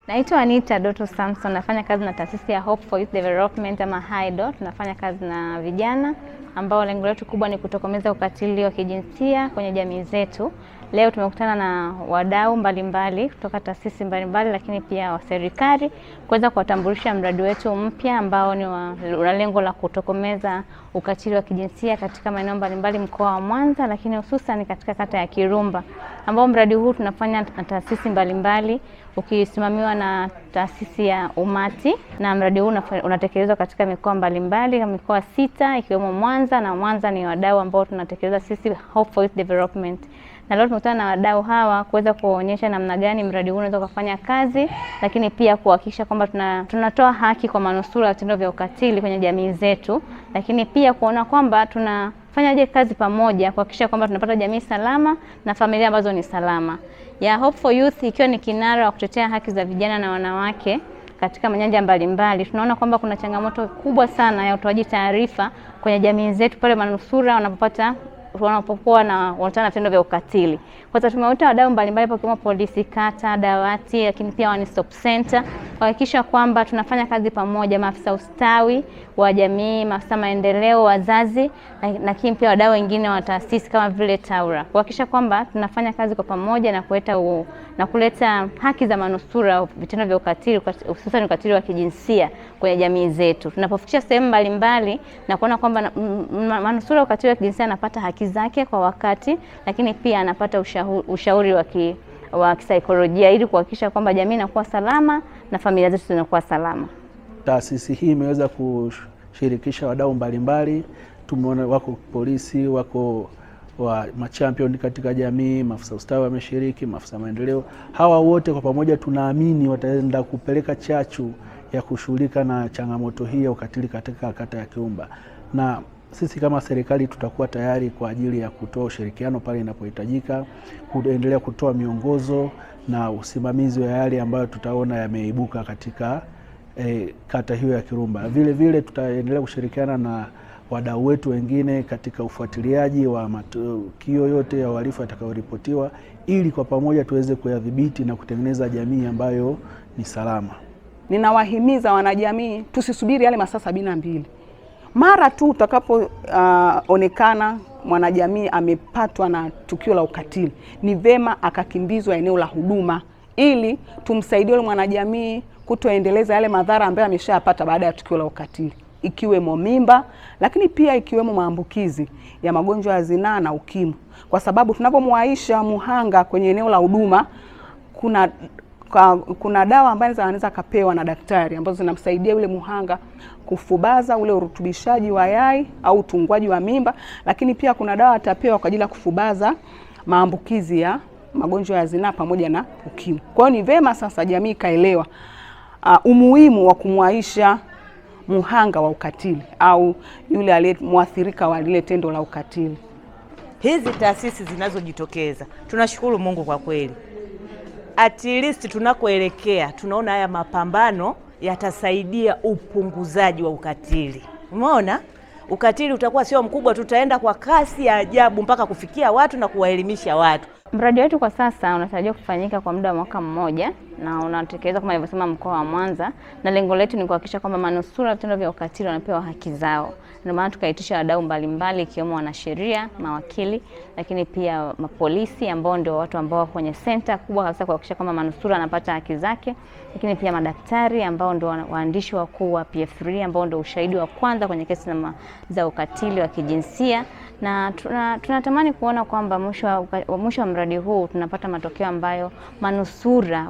Naitwa Anita Doto Samson, nafanya kazi na taasisi ya Hope for Youth Development ama HYDO. Tunafanya kazi na vijana ambao lengo letu kubwa ni kutokomeza ukatili wa kijinsia kwenye jamii zetu. Leo tumekutana na wadau mbalimbali kutoka taasisi mbalimbali lakini pia wa serikali kuweza kuwatambulisha mradi wetu mpya ambao ni una lengo la kutokomeza ukatili wa kijinsia katika maeneo mbalimbali mkoa wa Mwanza, lakini hususan katika kata ya Kirumba, ambao mradi huu tunafanya na taasisi mbalimbali ukisimamiwa na taasisi ya Umati, na mradi huu unatekelezwa katika mikoa mbalimbali, mikoa 6 ikiwemo Mwanza, na Mwanza ni wadau ambao tunatekeleza sisi Hope for Youth Development. Na leo tumekutana na wadau hawa kuweza kuonyesha namna gani mradi huu unaweza kufanya kazi, lakini pia kuhakikisha kwamba tunatoa haki kwa manusura wa vitendo vya ukatili kwenye jamii zetu, lakini pia kuona kwamba tunafanya kazi pamoja kuhakikisha kwamba tunapata jamii salama na familia ambazo ni salama. Ya Hope for Youth ikiwa ni kinara wa kutetea haki za vijana na wanawake katika nyanja mbalimbali. Tunaona kwamba kuna changamoto kubwa sana ya utoaji taarifa kwenye jamii zetu pale manusura wanapokuwa na wanatana na vitendo vya ukatili. Kwa sababu tumewaita wadau mbalimbali kama polisi kata, dawati, lakini pia one stop center kuhakikisha kwamba tunafanya kazi pamoja, maafisa ustawi wa jamii, maafisa maendeleo, wazazi, lakini pia wadau wengine wa taasisi kama vile TAWRA, kuhakikisha kwamba tunafanya kazi kwa pamoja na kuleta haki za manusura vitendo vya ukatili, hususan ukatili wa kijinsia kwenye jamii zetu. Tunapofikisha sehemu mbalimbali na kuona kwamba manusura ukatili wa kijinsia anapata haki zake kwa wakati, lakini pia anapata ushauri wa kisaikolojia ili kuhakikisha kwamba jamii inakuwa salama na familia zetu zinakuwa salama. Taasisi hii imeweza kushirikisha wadau mbalimbali. Tumeona wako polisi, wako wa machampion katika jamii, maafisa ustawi wameshiriki, maafisa maendeleo. Hawa wote kwa pamoja tunaamini wataenda kupeleka chachu ya kushughulika na changamoto hii ya ukatili katika kata ya Kirumba, na sisi kama serikali tutakuwa tayari kwa ajili ya kutoa ushirikiano pale inapohitajika, kuendelea kutoa miongozo na usimamizi wa yale ambayo tutaona yameibuka katika kata hiyo ya Kirumba. Vile vile tutaendelea kushirikiana na wadau wetu wengine katika ufuatiliaji wa matukio yote ya uhalifu yatakayoripotiwa, ili kwa pamoja tuweze kuyadhibiti na kutengeneza jamii ambayo ni salama. Ninawahimiza wanajamii tusisubiri yale masaa 72. Mara tu utakapoonekana mwanajamii amepatwa na tukio la ukatili, ni vema akakimbizwa eneo la huduma ili tumsaidie yule mwanajamii kutoendeleza yale madhara ambayo ameshayapata baada ya tukio la ukatili, ikiwemo mimba, lakini pia ikiwemo maambukizi ya magonjwa ya zinaa na ukimwi. Kwa sababu tunapomwaisha muhanga kwenye eneo la huduma, kuna dawa ambazo anaweza kapewa na daktari ambazo zinamsaidia yule muhanga kufubaza ule urutubishaji wa yai au utungwaji wa mimba, lakini pia kuna dawa atapewa kwa ajili ya kufubaza maambukizi ya magonjwa ya zinaa pamoja na ukimwi. Kwa hiyo ni vema sasa jamii kaelewa umuhimu wa kumwaisha muhanga wa ukatili au yule aliyemwathirika wa lile tendo la ukatili. Hizi taasisi zinazojitokeza, tunashukuru Mungu kwa kweli. At least tunakoelekea tunaona haya mapambano yatasaidia upunguzaji wa ukatili. Umeona? Ukatili utakuwa sio mkubwa, tutaenda kwa kasi ya ajabu mpaka kufikia watu na kuwaelimisha watu. Mradi wetu kwa sasa unatarajiwa kufanyika kwa muda wa mwaka mmoja na unatekelezwa kama nilivyosema mkoa wa Mwanza, na lengo letu ni kuhakikisha kwamba manusura vitendo vya ukatili wanapewa haki zao. Ndio maana tukaitisha wadau mbalimbali ikiwemo wanasheria, mawakili, lakini pia mapolisi ambao ndio watu ambao kwenye center kubwa kabisa kuhakikisha kwamba manusura anapata haki zake, lakini pia madaktari ambao ndio waandishi wakuu wa PF3 ambao ndio ushahidi wa kwanza kwenye kesi za ukatili wa kijinsia. Na tunatamani kuona kwamba mwisho wa mradi huu tunapata matokeo ambayo manusura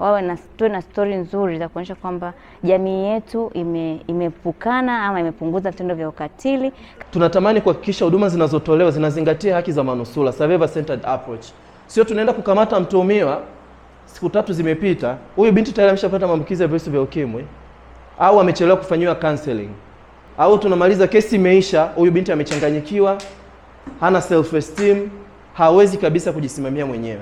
tuwe na story nzuri za kuonyesha kwamba jamii yetu imepukana ama imepunguza vitendo vya ukatili. Tunatamani kuhakikisha huduma zinazotolewa zinazingatia haki za manusura, survivor centered approach. Sio tunaenda kukamata mtuhumiwa, siku 3 zimepita, huyu binti tayari ameshapata maambukizi ya virusi vya ukimwi au amechelewa kufanyiwa counseling, au tunamaliza kesi imeisha, huyu binti amechanganyikiwa, hana self esteem, hawezi kabisa kujisimamia mwenyewe.